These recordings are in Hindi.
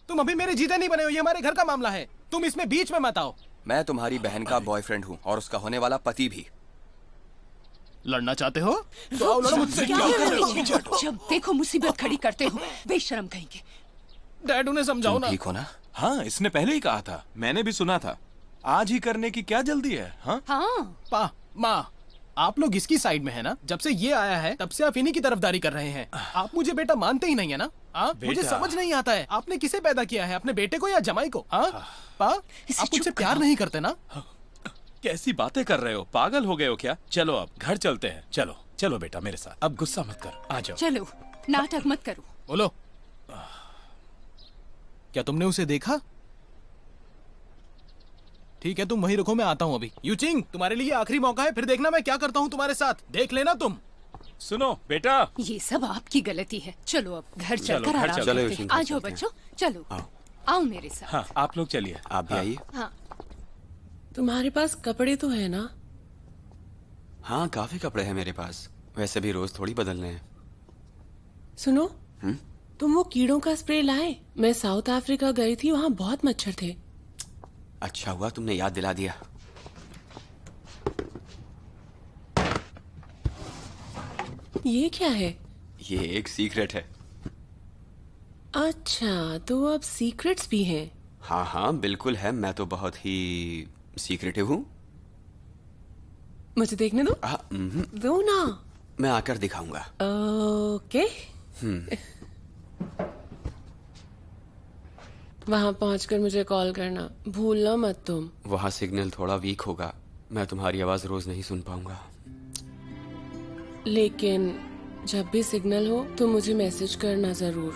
तुम अभी मेरे जीते नहीं बने हो, ये हमारे घर का मामला है, तुम इसमें बीच में मत आओ। मैं तुम्हारी बहन का बॉयफ्रेंड हूँ और उसका होने वाला पति भी। लड़ना चाहते हो तो आओ लड़ो मुझसे। जब देखो मुसीबत खड़ी करते हो, बेशरम कहेंगे। डैड उन्हें समझाओ ना। ठीक हो ना? हाँ, इसने पहले ही कहा था, मैंने भी सुना था। आज ही करने की क्या जल्दी है? हाँ पा माँ, आप लोग इसकी साइड में है ना? जब से ये आया है तब से आप इन्हीं की तरफदारी कर रहे हैं। आप मुझे बेटा मानते ही नहीं है ना? मुझे समझ नहीं आता है, आपने किसे पैदा किया है, अपने बेटे को या जमाई को? पा, आप मुझसे प्यार नहीं करते ना? कैसी बातें कर रहे हो, पागल हो गए हो क्या? चलो अब घर चलते हैं। चलो चलो बेटा मेरे साथ, अब गुस्सा मत करो, आ जाओ। चलो, नाटक मत करो। बोलो, क्या तुमने उसे देखा? ठीक है, तुम वहीं रुको, मैं आता हूँ अभी। यूचिंग, तुम्हारे लिए आखिरी मौका है, फिर देखना मैं क्या करता हूँ तुम्हारे साथ, देख लेना तुम। सुनो बेटा, ये सब आपकी गलती है। चलो अब घर चलकर आराम करते हैं। आ जाओ बच्चों, चलो आओ मेरे साथ। हाँ, आप लोग चलिए। आप भी आइए। हाँ, तुम्हारे पास कपड़े तो है ना? हाँ, काफी कपड़े हैं मेरे पास, वैसे भी रोज थोड़ी बदलने हैं। सुनो, तुम वो कीड़ों का स्प्रे लाए? मैं साउथ अफ्रीका गई थी, वहाँ बहुत मच्छर थे। अच्छा हुआ तुमने याद दिला दिया। ये क्या है? ये एक सीक्रेट है। अच्छा, तो अब सीक्रेट्स भी हैं? हाँ हाँ बिल्कुल है, मैं तो बहुत ही सीक्रेटिव हूँ। मुझे देखने दो। दो ना। मैं आकर दिखाऊंगा। ओके। वहाँ पहुँचकर मुझे कॉल करना, भूलना मत तुम। वहाँ सिग्नल थोड़ा वीक होगा, मैं तुम्हारी आवाज रोज नहीं सुन पाऊंगा। लेकिन जब भी सिग्नल हो तो मुझे मैसेज करना जरूर।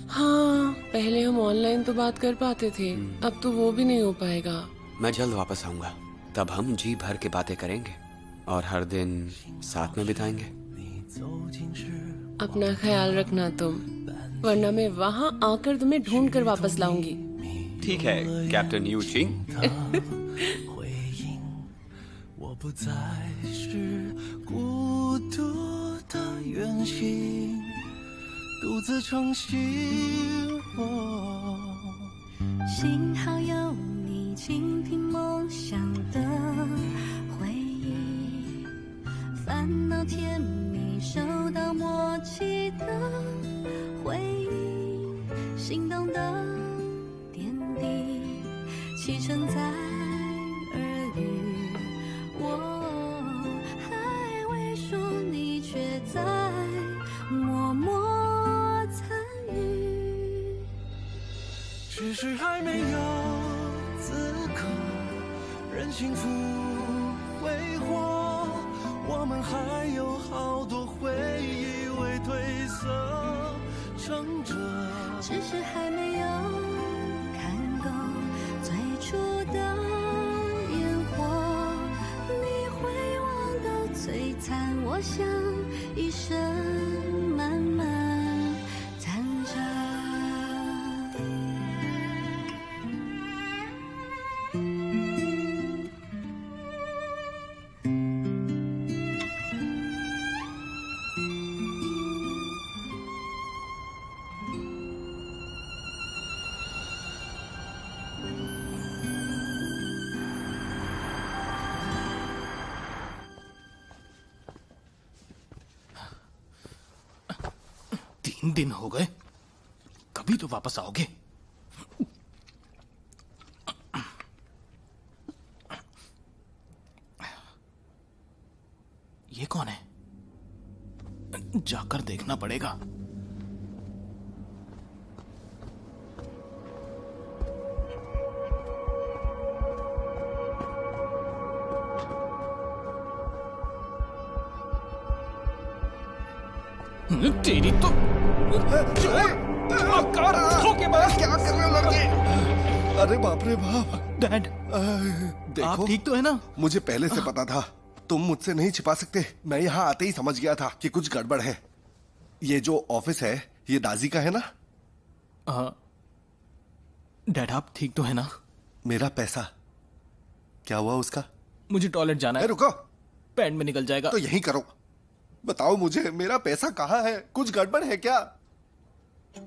हाँ, पहले हम ऑनलाइन तो बात कर पाते थे, अब तो वो भी नहीं हो पाएगा। मैं जल्द वापस आऊंगा, तब हम जी भर के बातें करेंगे और हर दिन साथ में बिताएंगे। अपना ख्याल रखना तुम, वरना मैं वहाँ आकर तुम्हें ढूंढ कर वापस लाऊंगी। ठीक है कैप्टन यूचिंग।幸好有你倾听梦想的回忆，烦恼甜蜜收到默契的回应，心动的点滴启程在耳语，我还未说，你却在默默参与，只是还没有资格任幸福挥霍，我们还有好多回忆未褪色撑着，只是还没有看够最初的烟火，你会望到璀璨，我想一生慢慢藏着。दिन हो गए, कभी तो वापस आओगे। ये कौन है? जाकर देखना पड़ेगा। तेरी तो क्या कर रहे हो लड़के? अरे बाप रे बाप। डैड, देखो, आप ठीक तो है ना? मुझे पहले से पता था तुम मुझसे नहीं छिपा सकते। मैं यहाँ आते ही समझ गया था कि कुछ गड़बड़ है। ये जो ऑफिस है ये दाजी का है ना? डैड आप ठीक तो है ना? मेरा पैसा क्या हुआ उसका? मुझे टॉयलेट जाना है। रुको, पैंट में निकल जाएगा। तो यही करो, बताओ मुझे मेरा पैसा कहाँ है? कुछ गड़बड़ है क्या?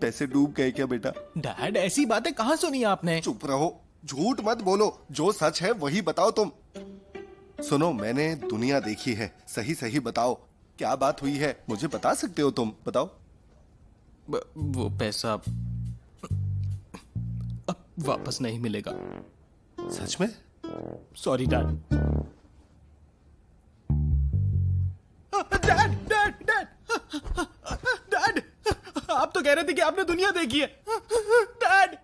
पैसे डूब गए क्या बेटा? डैड ऐसी बातें कहाँ सुनी आपने? चुप रहो, झूठ मत बोलो, जो सच है वही बताओ तुम। सुनो, मैंने दुनिया देखी है, सही सही बताओ क्या बात हुई है? मुझे बता सकते हो तुम? बताओ। वो पैसा अब वापस नहीं मिलेगा। सच में? Sorry dad. Dad dad dad dad, आप तो कह रहे थे कि आपने दुनिया देखी है। डैड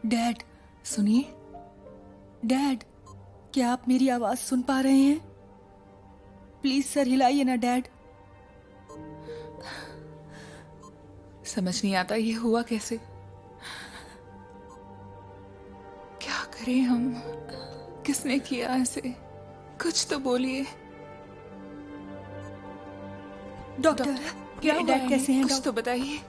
डैड सुनिए। डैड, क्या आप मेरी आवाज सुन पा रहे हैं? प्लीज सर हिलाइए ना डैड। समझ नहीं आता ये हुआ कैसे। क्या करें हम? किसने किया ऐसे? कुछ तो बोलिए। डॉक्टर, क्या डैड कैसे हैं? कुछ तो बताइए।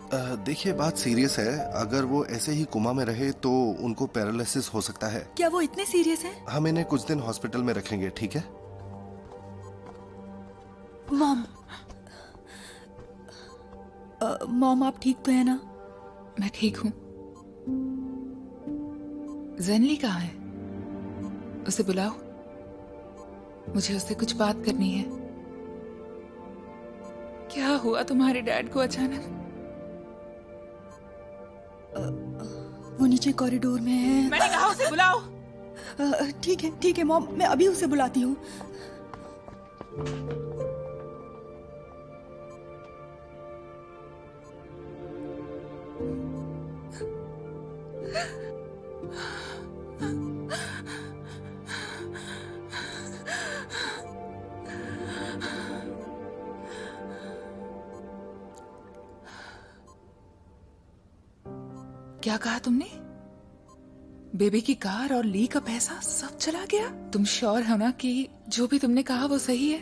देखिए, बात सीरियस है। अगर वो ऐसे ही कोमा में रहे तो उनको पैरालिसिस हो सकता है। क्या वो इतने सीरियस हैं? हम इन्हें कुछ दिन हॉस्पिटल में रखेंगे, ठीक है? मॉम, मॉम आप ठीक तो है ना? मैं ठीक हूँ। ज़ेनली कहाँ है? उसे बुलाओ, मुझे उससे कुछ बात करनी है। क्या हुआ तुम्हारे डैड को अचानक? वो नीचे कॉरिडोर में है। मैंने कहा उसे बुलाओ। ठीक है मॉम, मैं अभी उसे बुलाती हूँ। क्या कहा तुमने? बेबी की कार और ली का पैसा सब चला गया? तुम श्योर हो ना कि जो भी तुमने कहा वो सही है?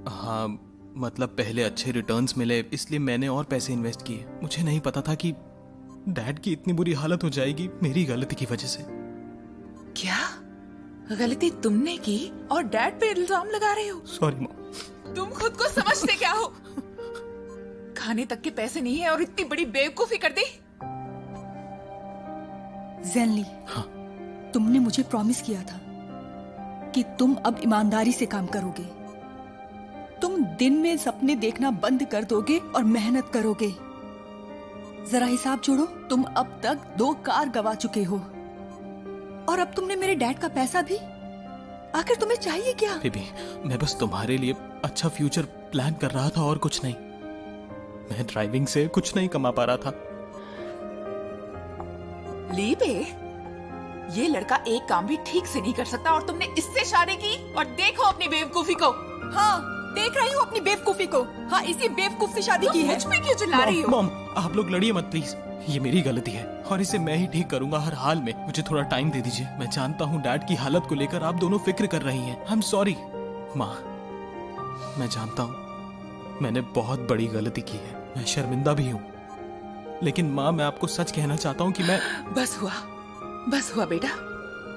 हाँ, मतलब पहले अच्छे रिटर्न्स मिले इसलिए मैंने और पैसे इन्वेस्ट किए। मुझे नहीं पता था कि डैड की इतनी बुरी हालत हो जाएगी मेरी गलती की वजह से। क्या गलती तुमने की और डैड पे इल्जाम लगा रहे हो? Sorry mom. तुम खुद को समझते क्या हो? खाने तक के पैसे नहीं है और इतनी बड़ी बेवकूफी कर दी। ज़ेनली, हाँ? तुमने मुझे प्रॉमिस किया था कि तुम अब ईमानदारी से काम करोगे। तुम दिन में सपने देखना बंद कर दोगे और मेहनत करोगे। जरा हिसाब जोड़ो, तुम अब तक 2 कार गवा चुके हो और अब तुमने मेरे डैड का पैसा भी। आखिर तुम्हें चाहिए क्या? बेबी, मैं बस तुम्हारे लिए अच्छा फ्यूचर प्लान कर रहा था और कुछ नहीं। मैं ड्राइविंग से कुछ नहीं कमा पा रहा था। ली बे, ये लड़का एक काम भी ठीक से नहीं कर सकता और तुमने इससे शादी की और देखो अपनी बेवकूफी को। हाँ, देख रही हूँ अपनी बेवकूफी को। हाँ, इसी बेवकूफ से शादी की है। मुझ पे क्यों चिल्ला रही हो? मॉम, आप लोग लड़िए मत प्लीज। ये मेरी गलती है और इसे मैं ही ठीक करूंगा हर हाल में। मुझे थोड़ा टाइम दे दीजिए। मैं जानता हूँ डैड की हालत को लेकर आप दोनों फिक्र कर रही हैं। आई एम सॉरी माँ, मैं जानता हूँ मैंने बहुत बड़ी गलती की है। मैं शर्मिंदा भी हूँ, लेकिन माँ मैं आपको सच कहना चाहता हूँ कि मैं। बस हुआ बेटा।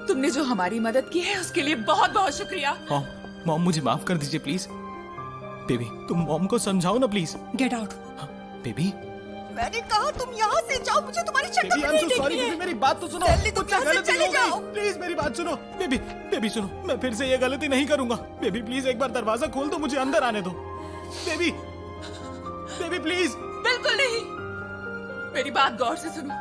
तुमने जो हमारी मदद की है उसके लिए बहुत बहुत शुक्रिया। मॉम मुझे माफ कर दीजिए प्लीज। बेबी, तुम मॉम को समझाओ ना प्लीज। Get out. बेबी, मैंने कहा तुम यहाँ से जाओ, मुझे तुम्हारी शक्ल नहीं देखनी है। मेरी बात तो सुनो। तुम यहाँ से चले जाओ। प्लीज मेरी बात सुनो। बेबी सुनो, मैं फिर से ये गलती नहीं करूंगा। बेबी प्लीज एक बार दरवाजा खोल दो, मुझे अंदर आने दो। Baby please. बिल्कुल नहीं। मेरी बात गौर से सुनो।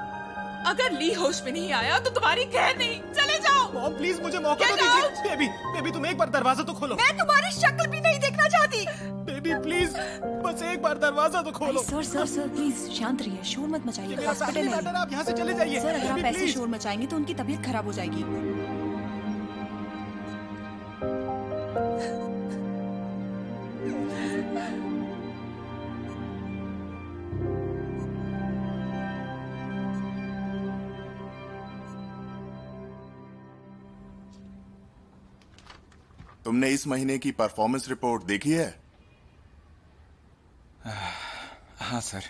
अगर ली होश में नहीं आया तो तुम्हारी खैर नहीं। चले जाओ। मॉम प्लीज मुझे मौका तो दीजिए। बेबी तुम एक बार दरवाजा तो खोलो। मैं तुम्हारी शक्ल भी नहीं देखना चाहती। Baby please. प्लीज बस एक बार दरवाजा तो खोलो। सर सर सर प्लीज शांत रहिए, शोर मत मचाइए, मेरा हॉस्पिटल फैमिली है। मैटर, आप यहाँ से चले जाइए। सर अगर आप अभी ऐसे please। शोर मचाएंगे तो उनकी तबीयत खराब हो जाएगी। तुमने इस महीने की परफॉर्मेंस रिपोर्ट देखी है? हाँ sir.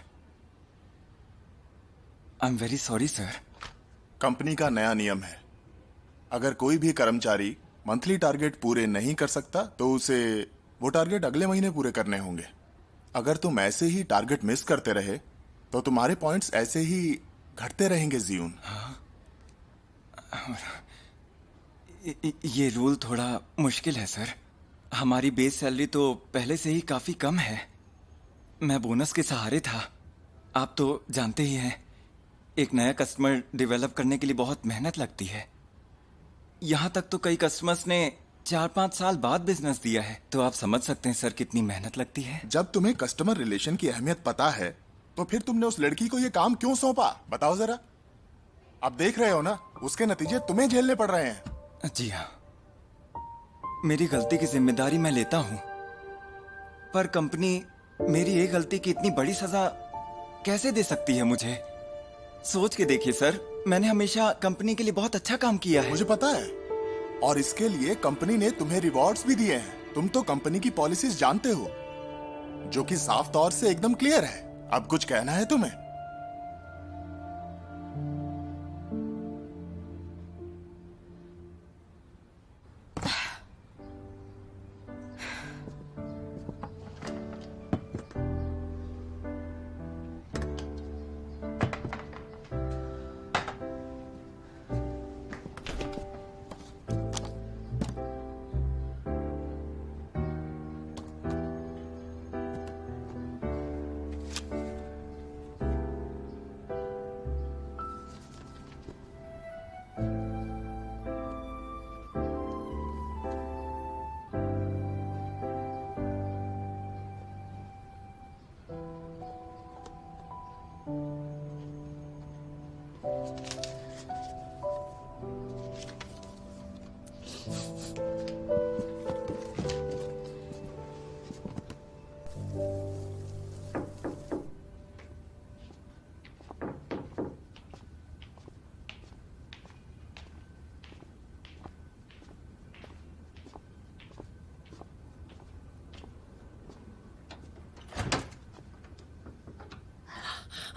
I am very sorry sir. Company का नया नियम है, अगर कोई भी कर्मचारी मंथली टारगेट पूरे नहीं कर सकता तो उसे वो टारगेट अगले महीने पूरे करने होंगे। अगर तुम ऐसे ही टारगेट मिस करते रहे तो तुम्हारे पॉइंट्स ऐसे ही घटते रहेंगे जीवन। ये रूल थोड़ा मुश्किल है सर। हमारी बेस सैलरी तो पहले से ही काफी कम है। मैं बोनस के सहारे था। आप तो जानते ही हैं, एक नया कस्टमर डेवलप करने के लिए बहुत मेहनत लगती है। यहाँ तक तो कई कस्टमर्स ने 4-5 साल बाद बिजनेस दिया है, तो आप समझ सकते हैं सर कितनी मेहनत लगती है। जब तुम्हें कस्टमर रिलेशन की अहमियत पता है तो फिर तुमने उस लड़की को ये काम क्यों सौंपा, बताओ जरा। अब देख रहे हो ना, उसके नतीजे तुम्हें झेलने पड़ रहे हैं। जी हाँ, मेरी गलती की जिम्मेदारी मैं लेता हूँ, पर कंपनी मेरी एक गलती की इतनी बड़ी सजा कैसे दे सकती है मुझे? सोच के देखिए सर, मैंने हमेशा कंपनी के लिए बहुत अच्छा काम किया है। मुझे पता है, और इसके लिए कंपनी ने तुम्हें रिवॉर्ड्स भी दिए हैं। तुम तो कंपनी की पॉलिसीज जानते हो, जो कि साफ तौर से एकदम क्लियर है। अब कुछ कहना है तुम्हें?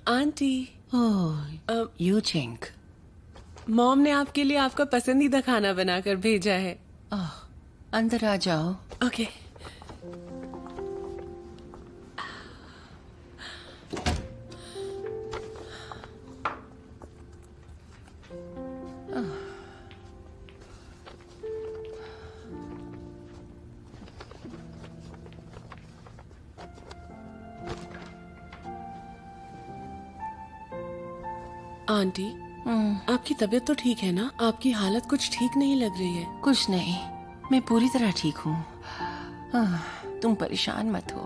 Aunty, you chink. मॉम ने आपके लिए आपका पसंदीदा खाना बनाकर भेजा है। अंदर आ जाओ। ओके। आंटी, आपकी तबीयत तो ठीक है ना? आपकी हालत कुछ ठीक नहीं लग रही है। कुछ नहीं, मैं पूरी तरह ठीक हूँ। तुम परेशान मत हो।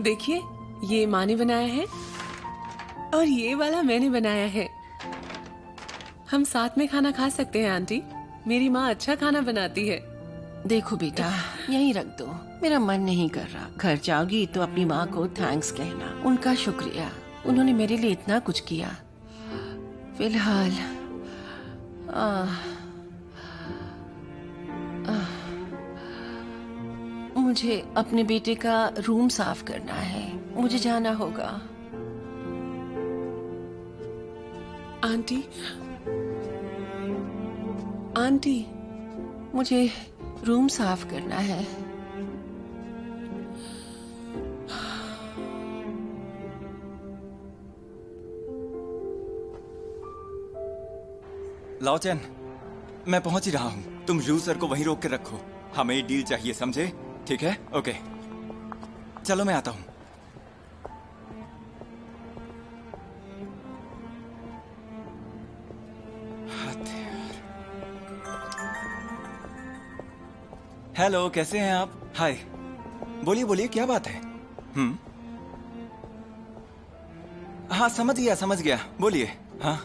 देखिए, ये माँ ने बनाया है और ये वाला मैंने बनाया है। हम साथ में खाना खा सकते हैं आंटी। मेरी माँ अच्छा खाना बनाती है। देखो बेटा, यहीं रख दो, मेरा मन नहीं कर रहा। घर जाओगी तो अपनी माँ को थैंक्स कहना, उनका शुक्रिया। उन्होंने मेरे लिए इतना कुछ किया। फिलहाल मुझे अपने बेटे का रूम साफ करना है, मुझे जाना होगा। आंटी, आंटी, मुझे रूम साफ करना है। लाओचैन, मैं पहुंच ही रहा हूं। तुम रू सर को वहीं रोक के रखो, हमें ये डील चाहिए, समझे? ठीक है? ओके, चलो मैं आता हूं। हेलो, कैसे हैं आप? हाय, बोलिए बोलिए, क्या बात है? हाँ, समझ गया, बोलिए। हाँ,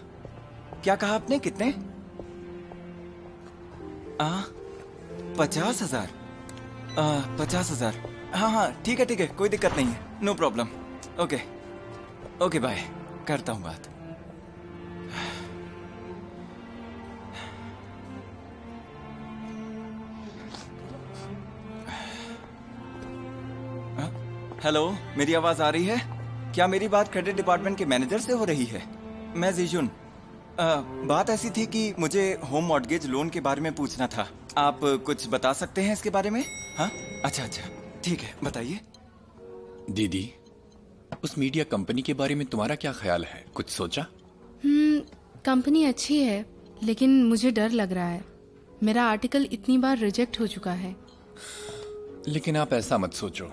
क्या कहा आपने? कितने? 50,000। 50,000। हाँ, ठीक है, कोई दिक्कत नहीं है, नो प्रॉब्लम। ओके, बाय, करता हूँ बात। हेलो, मेरी आवाज आ रही है? क्या मेरी बात क्रेडिट डिपार्टमेंट के मैनेजर से हो रही है? मैं जीजुन। बात ऐसी थी कि मुझे होम मॉर्टगेज लोन के बारे में पूछना था। आप कुछ बता सकते हैं इसके बारे में? हाँ, अच्छा, ठीक है, बताइए। दीदी, उस मीडिया कंपनी के बारे में तुम्हारा क्या ख्याल है? कुछ सोचा? कंपनी अच्छी है, लेकिन मुझे डर लग रहा है। मेरा आर्टिकल इतनी बार रिजेक्ट हो चुका है। लेकिन आप ऐसा मत सोचो।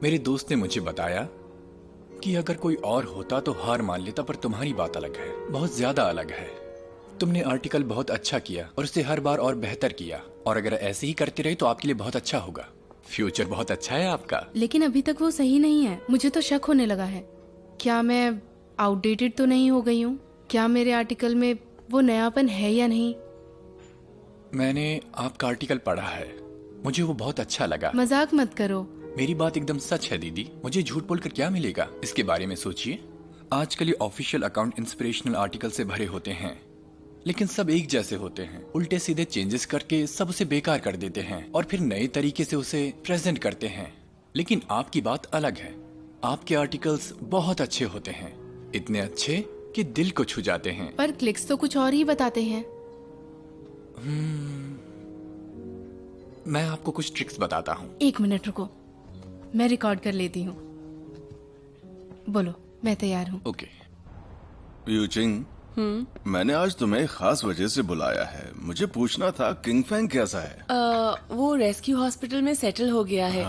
मेरे दोस्त ने मुझे बताया कि अगर कोई और होता तो हार मान लेता, पर तुम्हारी बात अलग है, बहुत ज्यादा अलग है। तुमने आर्टिकल बहुत अच्छा किया और उसे हर बार और बेहतर किया, और अगर ऐसे ही करते रहे तो आपके लिए बहुत अच्छा होगा। फ्यूचर बहुत अच्छा है आपका। लेकिन अभी तक वो सही नहीं है। मुझे तो शक होने लगा है। क्या मैं आउटडेटेड तो नहीं हो गई हूँ? क्या मेरे आर्टिकल में वो नयापन है या नहीं? मैंने आपका आर्टिकल पढ़ा है, मुझे वो बहुत अच्छा लगा। मजाक मत करो। मेरी बात एकदम सच है दीदी, मुझे झूठ बोलकर क्या मिलेगा? इसके बारे में सोचिए। आजकल ये ऑफिशियल अकाउंट इंस्पिरेशनल आर्टिकल से भरे होते हैं, लेकिन सब एक जैसे होते हैं। उल्टे सीधे चेंजेस करके सब उसे बेकार कर देते हैं और फिर नए तरीके से उसे प्रेजेंट करते हैं। लेकिन आपकी बात अलग है। आपके आर्टिकल्स बहुत अच्छे होते हैं, इतने अच्छे कि दिल को छू जाते हैं। पर क्लिक्स तो कुछ और ही बताते हैं। मैं आपको कुछ ट्रिक्स बताता हूँ। 1 मिनट रुको, मैं रिकॉर्ड कर लेती हूँ। बोलो, मैं तैयार हूँ। ओके। यूचिंग, मैंने आज तुम्हें खास वजह से बुलाया है। मुझे पूछना था किंग फैंग कैसा है? वो रेस्क्यू हॉस्पिटल में सेटल हो गया है।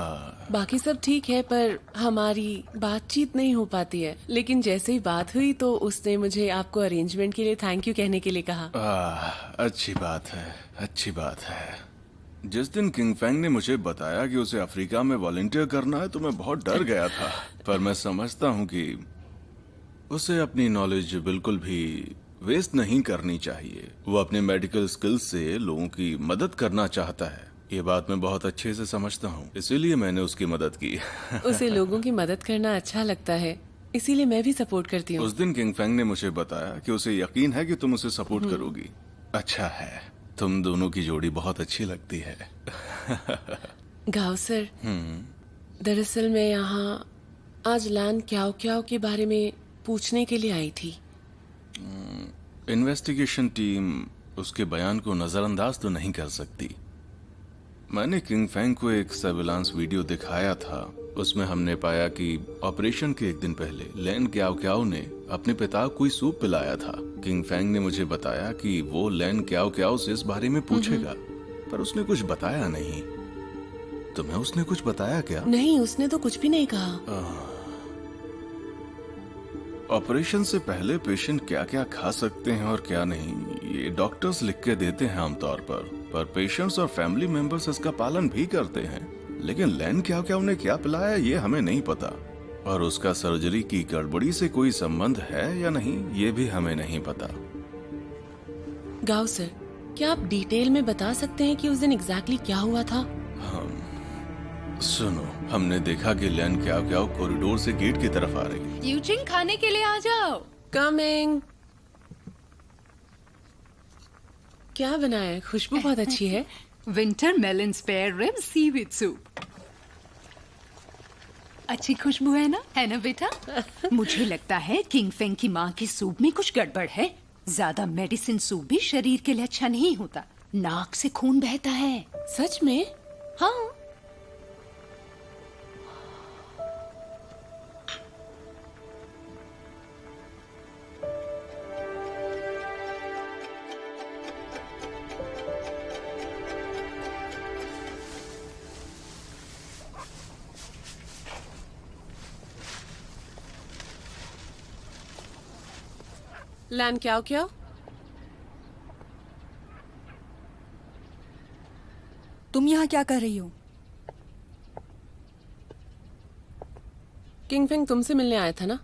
बाकी सब ठीक है, पर हमारी बातचीत नहीं हो पाती है। लेकिन जैसे ही बात हुई तो उसने मुझे आपको अरेंजमेंट के लिए थैंक यू कहने के लिए कहा। अच्छी बात है। जिस दिन किंग फैंग ने मुझे बताया कि उसे अफ्रीका में वॉलंटियर करना है तो मैं बहुत डर गया था, पर मैं समझता हूँ कि उसे अपनी नॉलेज बिल्कुल भी वेस्ट नहीं करनी चाहिए। वो अपने मेडिकल स्किल्स से लोगों की मदद करना चाहता है। ये बात मैं बहुत अच्छे से समझता हूँ, इसीलिए मैंने उसकी मदद की। उसे लोगों की मदद करना अच्छा लगता है, इसीलिए मैं भी सपोर्ट करती हूँ। उस दिन किंग फैंग ने मुझे बताया कि उसे यकीन है कि तुम उसे सपोर्ट करोगी। अच्छा है, तुम दोनों की जोड़ी बहुत अच्छी लगती है। गाँव सर, दरअसल मैं यहाँ आज लैन क्याओ क्याओ के बारे में पूछने के लिए आई थी। इन्वेस्टिगेशन टीम उसके बयान को नजरअंदाज तो नहीं कर सकती। मैंने किंग फैंग को एक सर्विलांस वीडियो दिखाया था। उसमें हमने पाया कि ऑपरेशन के 1 दिन पहले लैन क्याओ क्याओ ने अपने पिता को कोई सूप पिलाया था। किंग फैंग ने मुझे बताया कि वो लैन क्याओ क्याओ से इस बारे में पूछेगा, पर उसने कुछ बताया नहीं। तुम्हें उसने कुछ बताया क्या? नहीं, उसने तो कुछ भी नहीं कहा। ऑपरेशन से पहले पेशेंट क्या क्या खा सकते हैं और क्या नहीं, ये डॉक्टर्स लिख के देते हैं आमतौर पर पेशेंट्स और फैमिली मेंबर्स इसका पालन भी करते हैं। लेकिन लैन क्या उन्हें क्या पिलाया ये हमें नहीं पता, और उसका सर्जरी की गड़बड़ी से कोई संबंध है या नहीं ये भी हमें नहीं पता। गाँव सर, क्या आप डिटेल में बता सकते हैं कि उस दिन एग्जैक्टली क्या हुआ था? सुनो, हमने देखा कि लैन क्या कॉरिडोर से गेट की तरफ आ रही। यूजिंग, खाने के लिए आ जाओ। कमिंग। क्या बनाया है? खुशबू बहुत अच्छी है। Winter melon spare rib seaweed soup. अच्छी खुशबू है ना बेटा? मुझे लगता है किंग फेंग की माँ के सूप में कुछ गड़बड़ है। ज्यादा मेडिसिन सूप भी शरीर के लिए अच्छा नहीं होता। नाक से खून बहता है। सच में? हाँ। लैन क्या? तुम यहाँ क्या कर रही हो? किंग फेंग तुमसे मिलने आया था ना?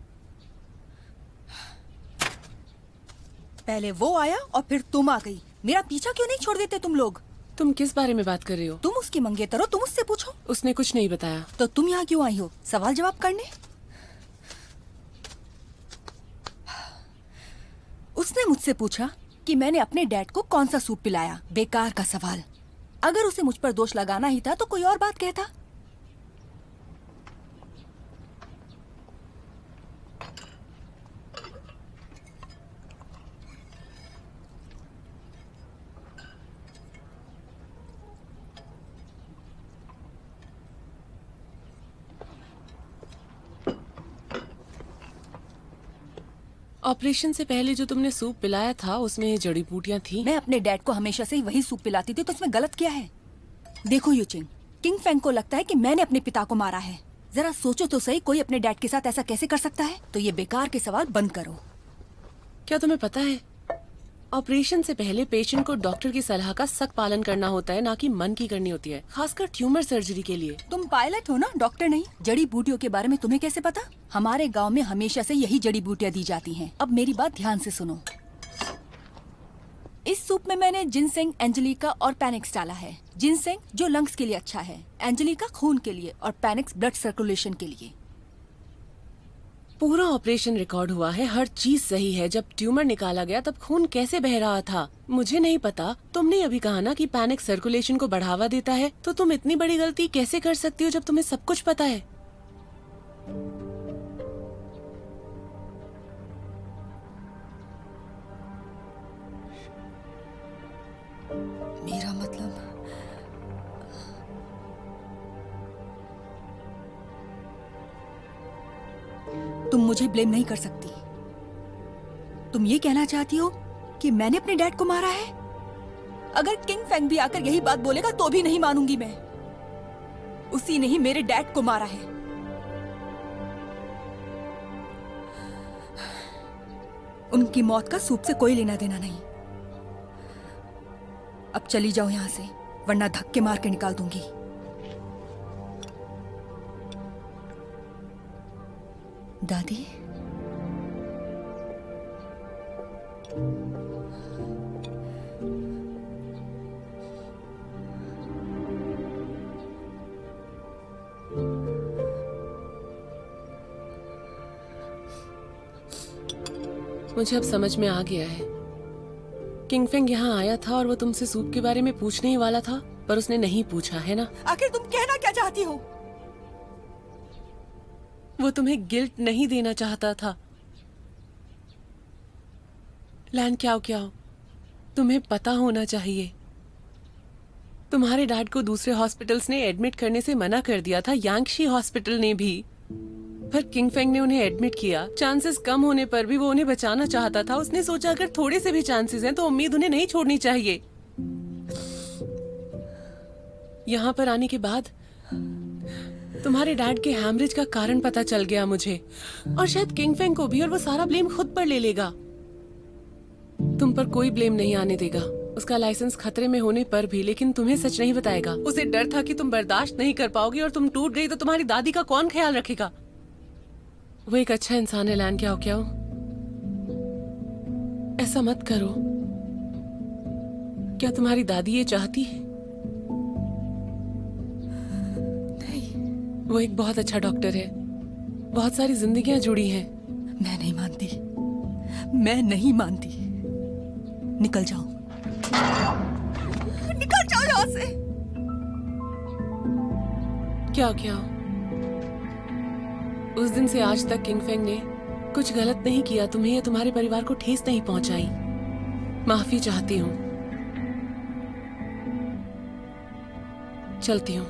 पहले वो आया और फिर तुम आ गई। मेरा पीछा क्यों नहीं छोड़ देते तुम लोग? तुम किस बारे में बात कर रही हो? तुम उसकी मंगेतर हो, तुम उससे पूछो। उसने कुछ नहीं बताया। तो तुम यहाँ क्यों आई हो? सवाल जवाब करने? उसने मुझसे पूछा कि मैंने अपने डैड को कौन सा सूप पिलाया। बेकार का सवाल। अगर उसे मुझ पर दोष लगाना ही था तो कोई और बात कहता। ऑपरेशन से पहले जो तुमने सूप पिलाया था उसमें ये जड़ी बूटियां थी। मैं अपने डैड को हमेशा से ही वही सूप पिलाती थी, तो इसमें गलत क्या है? देखो यूचिंग, किंग फेंग को लगता है कि मैंने अपने पिता को मारा है। जरा सोचो तो सही, कोई अपने डैड के साथ ऐसा कैसे कर सकता है? तो ये बेकार के सवाल बंद करो। क्या तुम्हें पता है, ऑपरेशन से पहले पेशेंट को डॉक्टर की सलाह का सख्त पालन करना होता है, ना कि मन की करनी होती है, खासकर ट्यूमर सर्जरी के लिए। तुम पायलट हो ना, डॉक्टर नहीं। जड़ी बूटियों के बारे में तुम्हें कैसे पता? हमारे गांव में हमेशा से यही जड़ी बूटियां दी जाती हैं। अब मेरी बात ध्यान से सुनो। इस सूप में मैंने जिनसेंग, एंजेलिका और पैनिक्स डाला है। जिनसेंग जो लंग्स के लिए अच्छा है, एंजेलिका खून के लिए और पैनिक्स ब्लड सर्कुलेशन के लिए। पूरा ऑपरेशन रिकॉर्ड हुआ है, हर चीज सही है। जब ट्यूमर निकाला गया तब खून कैसे बह रहा था मुझे नहीं पता। तुमने अभी कहा ना कि पैनिक सर्कुलेशन को बढ़ावा देता है, तो तुम इतनी बड़ी गलती कैसे कर सकती हो जब तुम्हें सब कुछ पता है? मेरा मतलब तुम मुझे ब्लेम नहीं कर सकती। तुम ये कहना चाहती हो कि मैंने अपने डैड को मारा है? अगर किंग फेंग भी आकर यही बात बोलेगा तो भी नहीं मानूंगी मैं। उसी ने ही मेरे डैड को मारा है। उनकी मौत का सूप से कोई लेना देना नहीं। अब चली जाओ यहां से, वरना धक्के मार के निकाल दूंगी। दादी, मुझे अब समझ में आ गया है। किंग फेंग यहाँ आया था और वो तुमसे सूप के बारे में पूछने ही वाला था, पर उसने नहीं पूछा, है ना? आखिर तुम कहना क्या चाहती हो? वो तुम्हें गिल्ट नहीं देना चाहता था। लैन, क्या हो, तुम्हें पता होना चाहिए। तुम्हारे डैड को दूसरे हॉस्पिटल्स ने एडमिट करने से मना कर दिया था, यांगशी हॉस्पिटल ने भी। पर किंग फेंग ने उन्हें एडमिट किया। चांसेस कम होने पर भी वो उन्हें बचाना चाहता था। उसने सोचा अगर थोड़े से भी चांसेस हैं तो उम्मीद उन्हें नहीं छोड़नी चाहिए। यहाँ पर आने के बाद तुम्हारे डैड के हैमरेज का कारण पता चल गया मुझे, और शायद किंग फेंग को भी, और वो सारा ब्लेम खुद पर ले लेगा। तुम पर कोई ब्लेम नहीं आने देगा, उसका लाइसेंस खतरे में होने पर भी, लेकिन तुम्हें सच नहीं बताएगा। उसे डर था कि तुम बर्दाश्त नहीं कर पाओगी और तुम टूट गई तो तुम्हारी दादी का कौन ख्याल रखेगा। वो एक अच्छा इंसान है लैन, क्या हो ऐसा मत करो। क्या तुम्हारी दादी ये चाहती है? वो एक बहुत अच्छा डॉक्टर है, बहुत सारी जिंदगियां जुड़ी हैं। मैं नहीं मानती, मैं नहीं मानती। निकल जाओ, निकल जाओ यहाँ से। क्या उस दिन से आज तक किंग फेंग ने कुछ गलत नहीं किया, तुम्हें या तुम्हारे परिवार को ठेस नहीं पहुंचाई। माफी चाहती हूँ, चलती हूँ।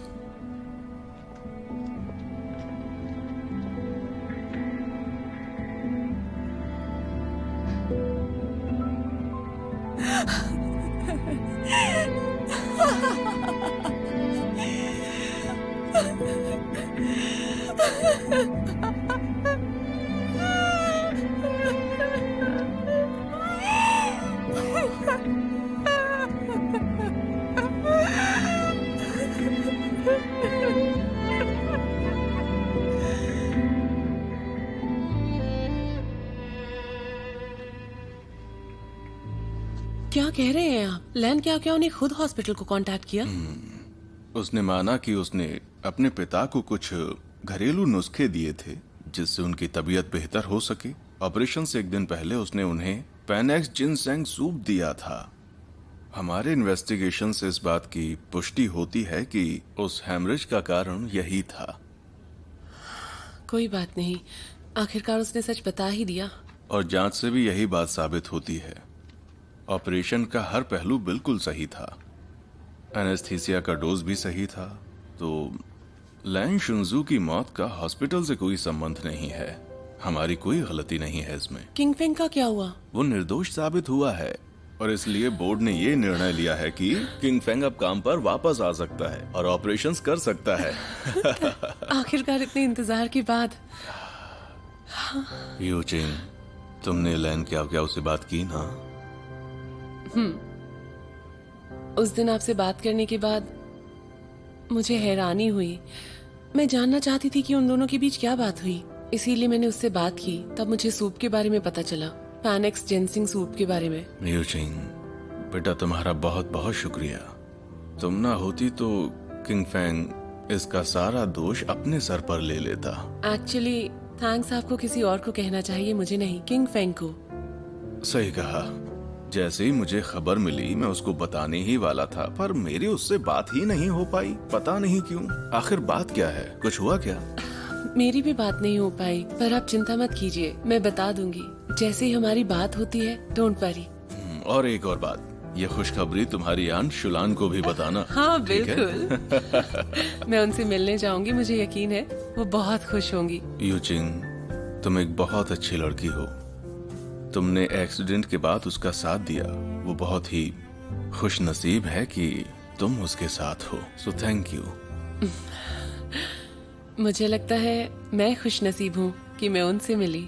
क्या कह रहे हैं आप? लैन क्या उन्हें खुद हॉस्पिटल को कांटेक्ट किया? उसने माना कि उसने अपने पिता को कुछ घरेलू नुस्खे दिए थे जिससे उनकी तबीयत बेहतर हो सके। ऑपरेशन से एक दिन पहले उसने उन्हें पैनेक्स जिनसेंग सूप दिया था। हमारे इन्वेस्टिगेशन से इस बात की पुष्टि होती है कि उस हैमरेज का कारण यही था। कोई बात नहीं, आखिरकार उसने सच बता ही दिया। और जांच से भी यही बात साबित होती है। ऑपरेशन का हर पहलू बिल्कुल सही था। एनेस्थीसिया का डोज भी सही था। तो लैन शुनजू की मौत का हॉस्पिटल से कोई संबंध नहीं है। हमारी कोई गलती नहीं है इसमें। किंग फेंग का क्या हुआ? वो निर्दोष साबित हुआ है और इसलिए बोर्ड ने ये निर्णय लिया है कि किंग फेंग अब काम पर वापस आ सकता है और ऑपरेशंस कर सकता है। आखिरकार इतने इंतजार के बाद। यूचिंग, तुमने लैन क्या उससे बात की ना? उस दिन आपसे बात करने के बाद मुझे हैरानी हुई। मैं जानना चाहती थी कि उन दोनों के बीच क्या बात हुई, इसीलिए मैंने उससे बात की। तब मुझे सूप के बारे में पता चला, पैनेक्स जिनसिंग सूप के बारे में। यूचिंग, बेटा तुम्हारा बहुत बहुत शुक्रिया। तुम ना होती तो किंग फेंग इसका सारा दोष अपने सर पर ले लेता। एक्चुअली थैंक्स आपको किसी और को कहना चाहिए, मुझे नहीं, किंग फेंग को। सही कहा। जैसे ही मुझे खबर मिली मैं उसको बताने ही वाला था, पर मेरी उससे बात ही नहीं हो पाई। पता नहीं क्यों। आखिर बात क्या है? कुछ हुआ क्या? मेरी भी बात नहीं हो पाई, पर आप चिंता मत कीजिए, मैं बता दूंगी जैसे ही हमारी बात होती है। Don't worry. और एक और बात, ये खुशखबरी तुम्हारी आंट शुलान को भी बताना। हाँ ठीक है? बिल्कुल। मैं उनसे मिलने जाऊंगी, मुझे यकीन है वो बहुत खुश होंगी। यूचिंग, तुम एक बहुत अच्छी लड़की हो। तुमने एक्सीडेंट के बाद उसका साथ दिया। वो बहुत ही खुश नसीब है कि तुम उसके साथ हो। So thank you. मुझे लगता है मैं खुश नसीब हूँ कि मैं उनसे मिली।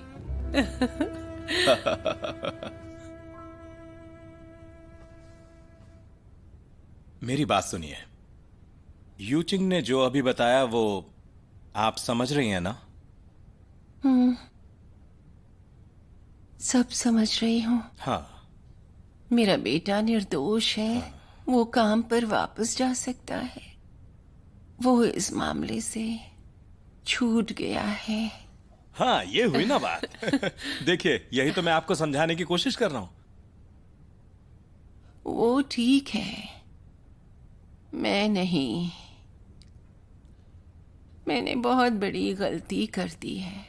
मेरी बात सुनिए। यूचिंग ने जो अभी बताया वो आप समझ रही हैं ना? सब समझ रही हूँ। हाँ। मेरा बेटा निर्दोष है। वो काम पर वापस जा सकता है। वो इस मामले से छूट गया है। हाँ, ये हुई ना बात। देखिए, यही तो मैं आपको समझाने की कोशिश कर रहा हूं। वो ठीक है, मैं नहीं। मैंने बहुत बड़ी गलती कर दी है।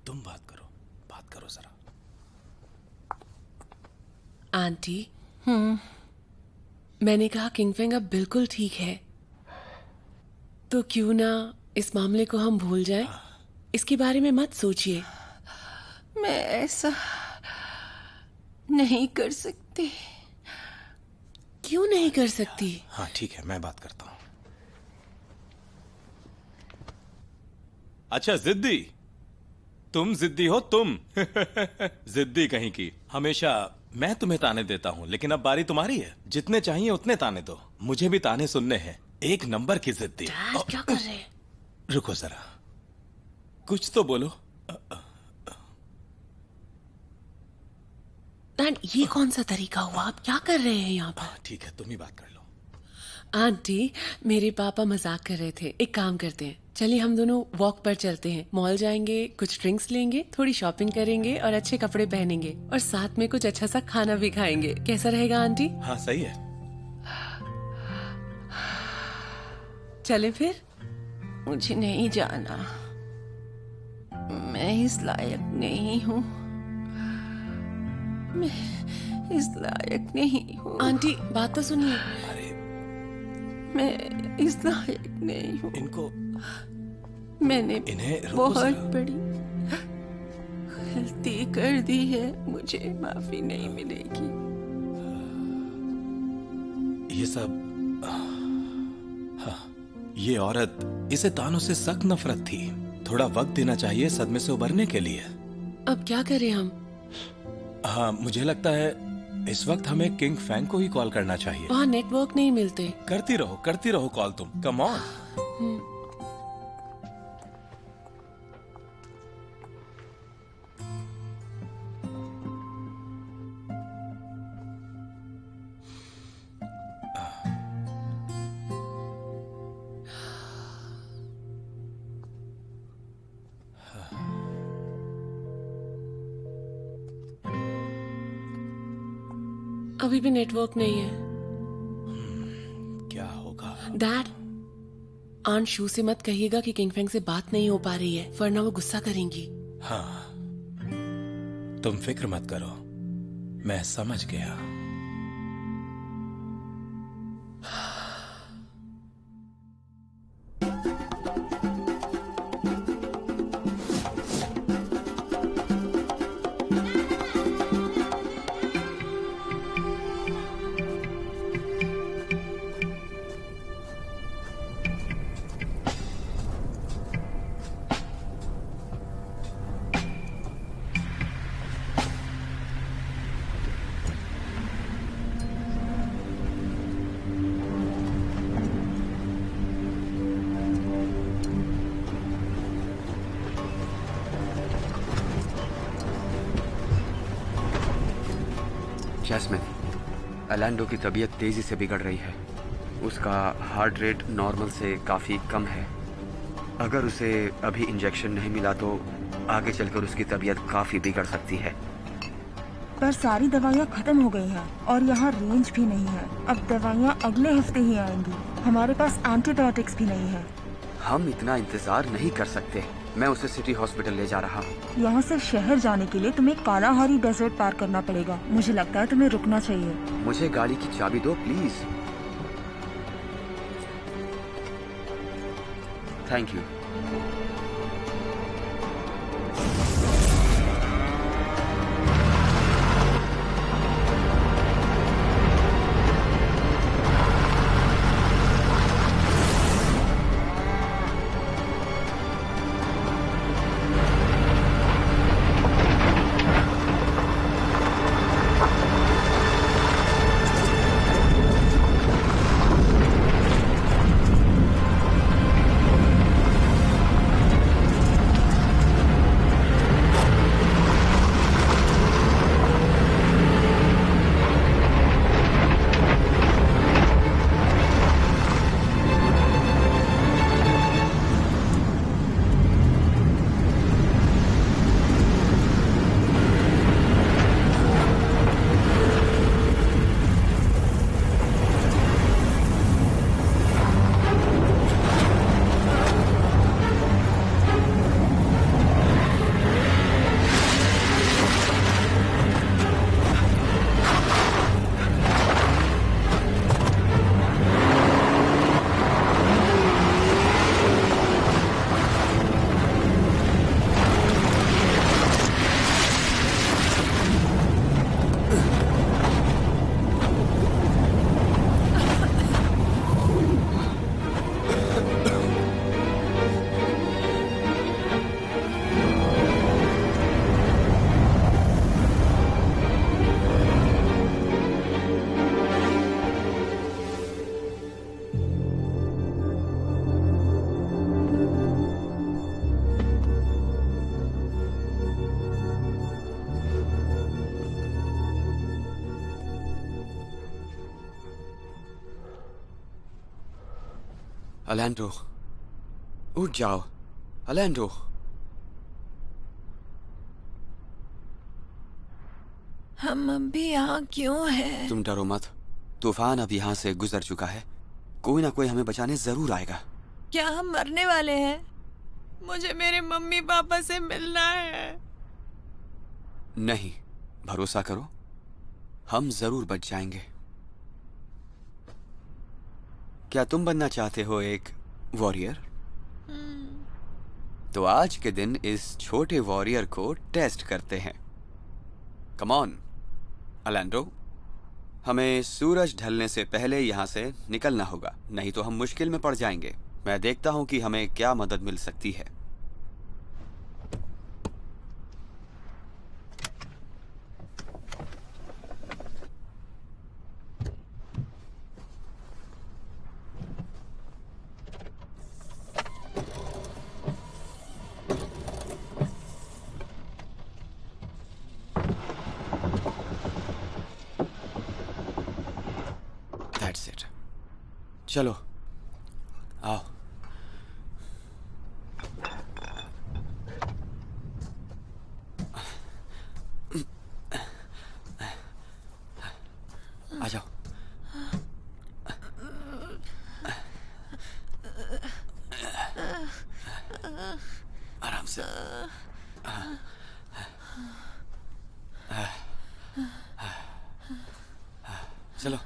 तुम बात करो जरा। आंटी, मैंने कहा किंग फेंग अब बिल्कुल ठीक है, तो क्यों ना इस मामले को हम भूल जाएं? इसके बारे में मत सोचिए। मैं ऐसा नहीं कर सकती। क्यों नहीं कर सकती? हाँ ठीक है, मैं बात करता हूं। अच्छा जिद्दी, तुम जिद्दी हो तुम। जिद्दी कहीं की। हमेशा मैं तुम्हें ताने देता हूं, लेकिन अब बारी तुम्हारी है। जितने चाहिए उतने ताने दो, मुझे भी ताने सुनने हैं। एक नंबर की जिद्दी। क्या कर रहे हैं? रुको जरा, कुछ तो बोलो। डैड, ये कौन सा तरीका हुआ? आप क्या कर रहे हैं यहाँ पर? ठीक है, तुम ही बात कर लो। आंटी, मेरे पापा मजाक कर रहे थे। एक काम करते हैं, चलिए हम दोनों वॉक पर चलते हैं। मॉल जाएंगे, कुछ ड्रिंक्स लेंगे, थोड़ी शॉपिंग करेंगे और अच्छे कपड़े पहनेंगे और साथ में कुछ अच्छा सा खाना भी खाएंगे। कैसा रहेगा आंटी? हाँ सही है। चले फिर? मुझे नहीं जाना। मैं इस लायक नहीं हूँ। मैं इस लायक नहीं हूँ। आंटी, बात तो सुनिए। मैं इस लायक नहीं हूँ। इनको मैंने इन्हें बहुत बड़ी गलती कर दी है। मुझे माफी नहीं मिलेगी। ये सब हाँ, ये औरत, इसे तानों से सख्त नफरत थी। थोड़ा वक्त देना चाहिए सदमे से उबरने के लिए। अब क्या करें हम? हाँ, मुझे लगता है इस वक्त हमें किंग फैंग को ही कॉल करना चाहिए। वहाँ नेटवर्क नहीं मिलते। करती रहो कॉल तुम। Come on. अभी भी नेटवर्क नहीं है। क्या होगा? डैड, आंट शू से मत कहिएगा कि किंगफेंग से बात नहीं हो पा रही है, वरना वो गुस्सा करेंगी। हाँ, तुम फिक्र मत करो, मैं समझ गया। जैस्मिन, अलांडो की तबीयत तेजी से बिगड़ रही है। उसका हार्ट रेट नॉर्मल से काफ़ी कम है। अगर उसे अभी इंजेक्शन नहीं मिला तो आगे चलकर उसकी तबीयत काफ़ी बिगड़ सकती है। पर सारी दवाइयाँ खत्म हो गई हैं और यहाँ रेंज भी नहीं है। अब दवाइयाँ अगले हफ्ते ही आएंगी। हमारे पास एंटीबायोटिक्स भी नहीं है। हम इतना इंतजार नहीं कर सकते। मैं उसे सिटी हॉस्पिटल ले जा रहा हूँ। यहाँ से शहर जाने के लिए तुम्हें कालाहारी डेजर्ट पार करना पड़ेगा। मुझे लगता है तुम्हें रुकना चाहिए। मुझे गाड़ी की चाबी दो प्लीज। Thank you. अलांडो, उठ जाओ। अलांडो, हम अभी यहाँ क्यों हैं? तुम डरो मत। तूफान अब यहाँ से गुजर चुका है। कोई ना कोई हमें बचाने जरूर आएगा। क्या हम मरने वाले हैं? मुझे मेरे मम्मी पापा से मिलना है। नहीं, भरोसा करो, हम जरूर बच जाएंगे। क्या तुम बनना चाहते हो एक वॉरियर? तो आज के दिन इस छोटे वॉरियर को टेस्ट करते हैं। कम ऑन अलांडो, हमें सूरज ढलने से पहले यहाँ से निकलना होगा, नहीं तो हम मुश्किल में पड़ जाएंगे। मैं देखता हूँ कि हमें क्या मदद मिल सकती है। That's it. चलो आओ। चलो।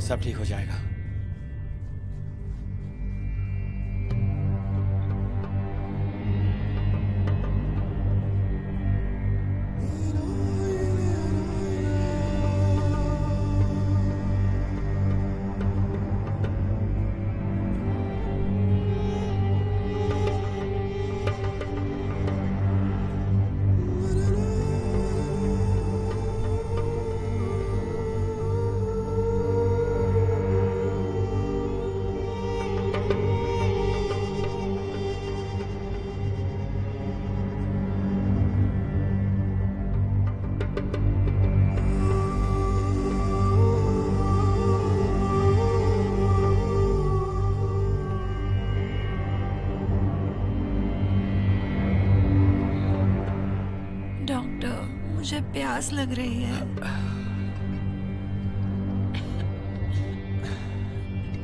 सब ठीक हो जाएगा। मुझे प्यास लग रही है।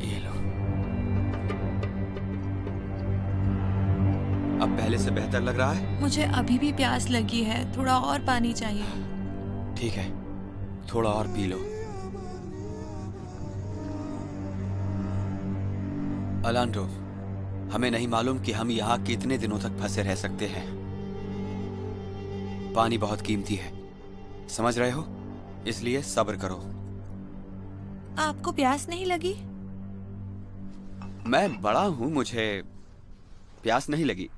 ये लो। अब पहले से बेहतर लग रहा है? मुझे अभी भी प्यास लगी है, थोड़ा और पानी चाहिए। ठीक है, थोड़ा और पी लो। अलांड्रो, हमें नहीं मालूम कि हम यहाँ कितने दिनों तक फंसे रह सकते हैं। पानी बहुत कीमती है, समझ रहे हो? इसलिए सब्र करो। आपको प्यास नहीं लगी? मैं बड़ा हूं, मुझे प्यास नहीं लगी।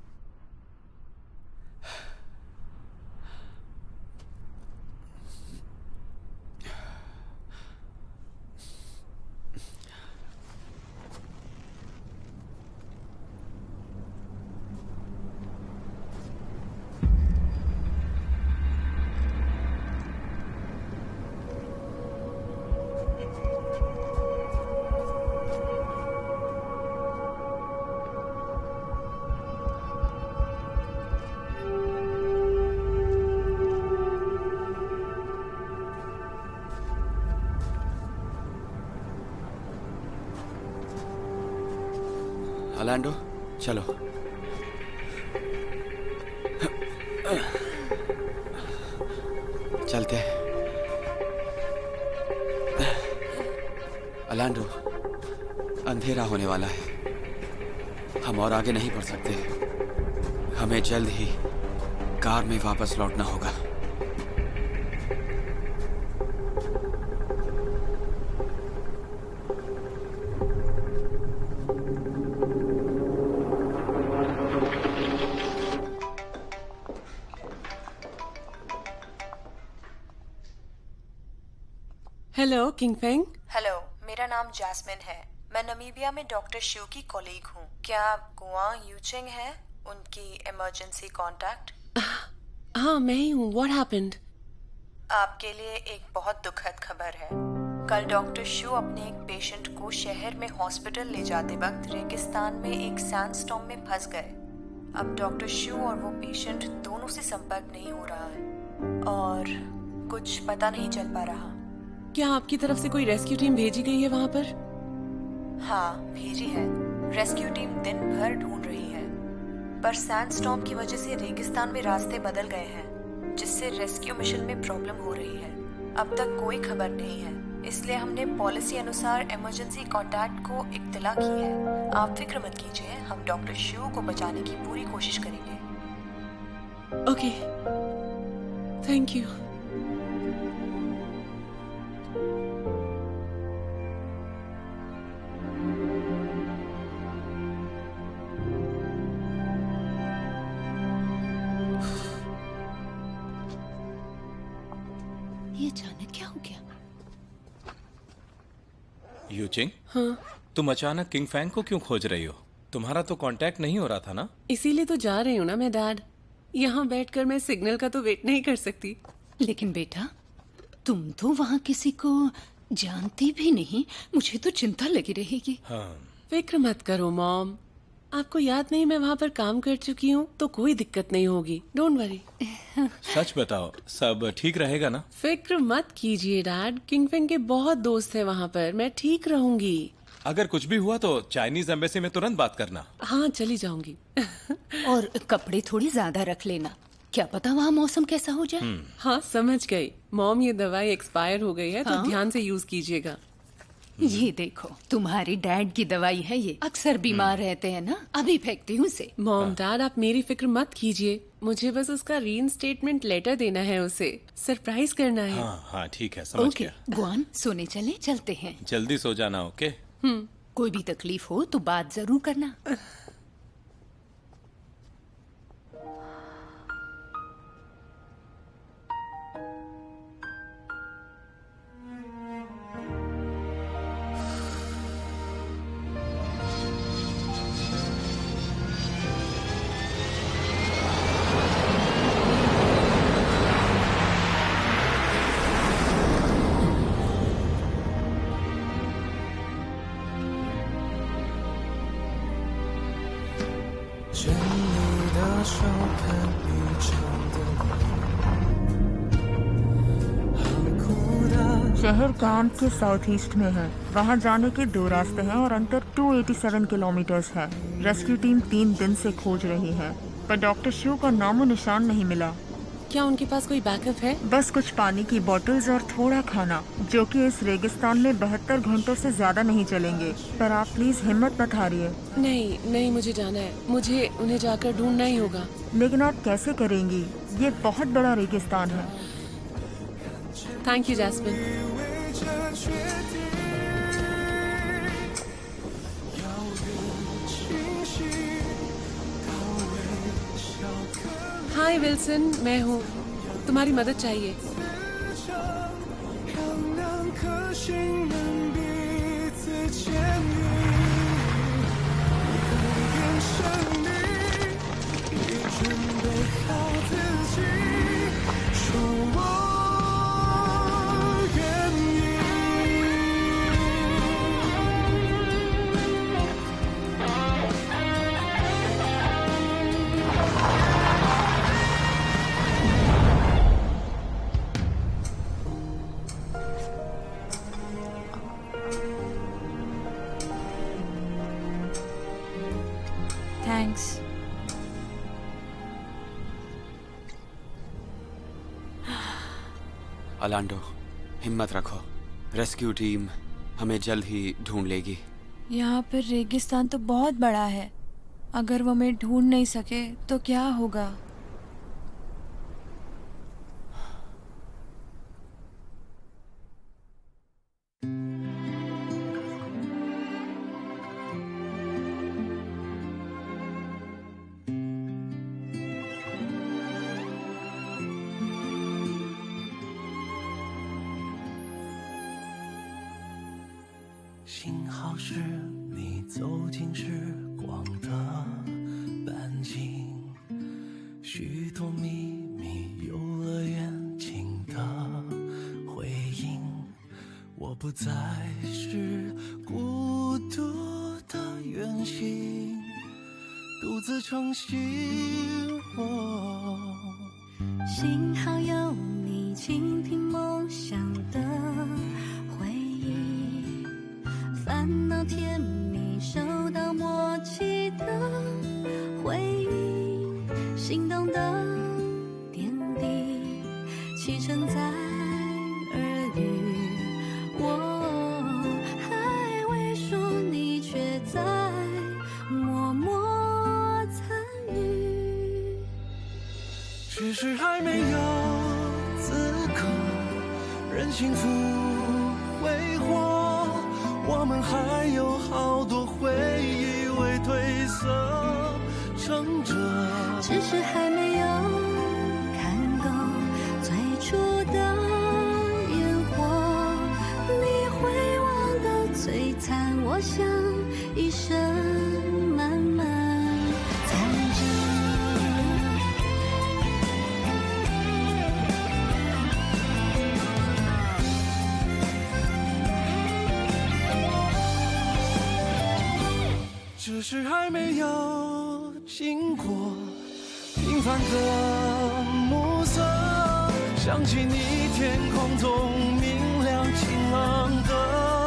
अलांडो, चलो। चलते हैं। अलांडो, अंधेरा होने वाला है, हम और आगे नहीं बढ़ सकते। हमें जल्द ही कार में वापस लौटना होगा। हेलो किंगफेंग। हेलो, मेरा नाम जैस्मिन है। मैं नमीबिया में डॉक्टर शिव की कॉलीग हूँ। क्या गुआ यूचिंग है उनकी इमरजेंसी कांटेक्ट? हाँ, मैं ही हूँ। What happened? आपके लिए एक बहुत दुखद खबर है। कल डॉक्टर शिव अपने एक पेशेंट को शहर में हॉस्पिटल ले जाते वक्त रेगिस्तान में एक सैंडस्टॉर्म में फंस गए। अब डॉक्टर शिव और वो पेशेंट दोनों से संपर्क नहीं हो रहा है और कुछ पता नहीं चल पा रहा। क्या आपकी तरफ से कोई रेस्क्यू टीम भेजी गई है वहाँ पर? हाँ, भेजी है। रेस्क्यू टीम दिन भर ढूंढ रही है, पर सैंडस्टॉर्म की वजह से रेगिस्तान में रास्ते बदल गए हैं, जिससे रेस्क्यू मिशन में प्रॉब्लम हो रही है। अब तक कोई खबर नहीं है, इसलिए हमने पॉलिसी अनुसार इमरजेंसी कांटेक्ट को इत्तला की है। आप फिक्र मत कीजिए, हम डॉक्टर शिव को बचाने की पूरी कोशिश करेंगे। Okay, thank you. ये अचानक क्या हो गया? यूचिंग, हाँ? तुम अचानक किंगफैंग को क्यों खोज रही हो? तुम्हारा तो कांटेक्ट नहीं हो रहा था ना? इसीलिए तो जा रही हूँ ना मैं डैड। यहाँ बैठकर मैं सिग्नल का तो वेट नहीं कर सकती। लेकिन बेटा, तुम तो वहाँ किसी को जानती भी नहीं, मुझे तो चिंता लगी रहेगी। हाँ। फिक्र मत करो मॉम, आपको याद नहीं मैं वहाँ पर काम कर चुकी हूँ, तो कोई दिक्कत नहीं होगी। Don't worry. सच बताओ, सब ठीक रहेगा ना? फिक्र मत कीजिए डैड, किंगफिंग के बहुत दोस्त हैं वहाँ पर, मैं ठीक रहूंगी। अगर कुछ भी हुआ तो चाइनीज एम्बेसी में तुरंत बात करना। हाँ चली जाऊंगी। और कपड़े थोड़ी ज्यादा रख लेना, क्या पता वहाँ मौसम कैसा हो जाए। हाँ समझ गई। मॉम ये दवाई एक्सपायर हो गई है, तो हाँ? ध्यान से यूज कीजिएगा। ये देखो, तुम्हारी डैड की दवाई है ये, अक्सर बीमार रहते हैं ना, अभी फेंकती हूँ उसे। मॉम डैड आप मेरी फिक्र मत कीजिए, मुझे बस उसका रीइंस्टेटमेंट लेटर देना है, उसे सरप्राइज करना है। हाँ हाँ ठीक है, समझ ओके गया। गुआन, सोने चलते हैं। जल्दी सो जाना, ओके? कोई भी तकलीफ हो तो बात जरूर करना। शहर कैंप के साउथ ईस्ट में है। वहाँ जाने के 2 रास्ते हैं और अंतर 287 किलोमीटर्स है। रेस्क्यू टीम 3 दिन से खोज रही है, पर डॉक्टर शिव का नामो निशान नहीं मिला। क्या उनके पास कोई बैकअप है? बस कुछ पानी की बोतल्स और थोड़ा खाना, जो कि इस रेगिस्तान में 72 घंटों से ज्यादा नहीं चलेंगे। पर आप प्लीज हिम्मत मत हारिए। नहीं, मुझे जाना है, मुझे उन्हें जाकर ढूंढना ही होगा। लेकिन आप कैसे करेंगी? ये बहुत बड़ा रेगिस्तान है। Thank you Jasmine. Hi Wilson, मैं हूँ, तुम्हारी मदद चाहिए। थैंक्स। अलांडो, हिम्मत रखो, रेस्क्यू टीम हमें जल्द ही ढूंढ लेगी। यहाँ पर रेगिस्तान तो बहुत बड़ा है, अगर वो हमें ढूंढ नहीं सके तो क्या होगा?幸好是你走进时光的半径，许多秘密游乐园情的回应。我不再是孤独的远行，独自撑起我。幸好有你倾听梦想的回忆，烦恼甜蜜收到默契的回应，心动的点滴启程在耳语，我还未说，你却在默默参与。只是还没有资格任幸福挥霍，我们还有好多回忆未褪色撑着。只是还没有看够最初的烟火，你会忘到最惨，我想一生慢慢藏着。只是还没有经过平凡的暮色，想起你天空中明亮晴朗的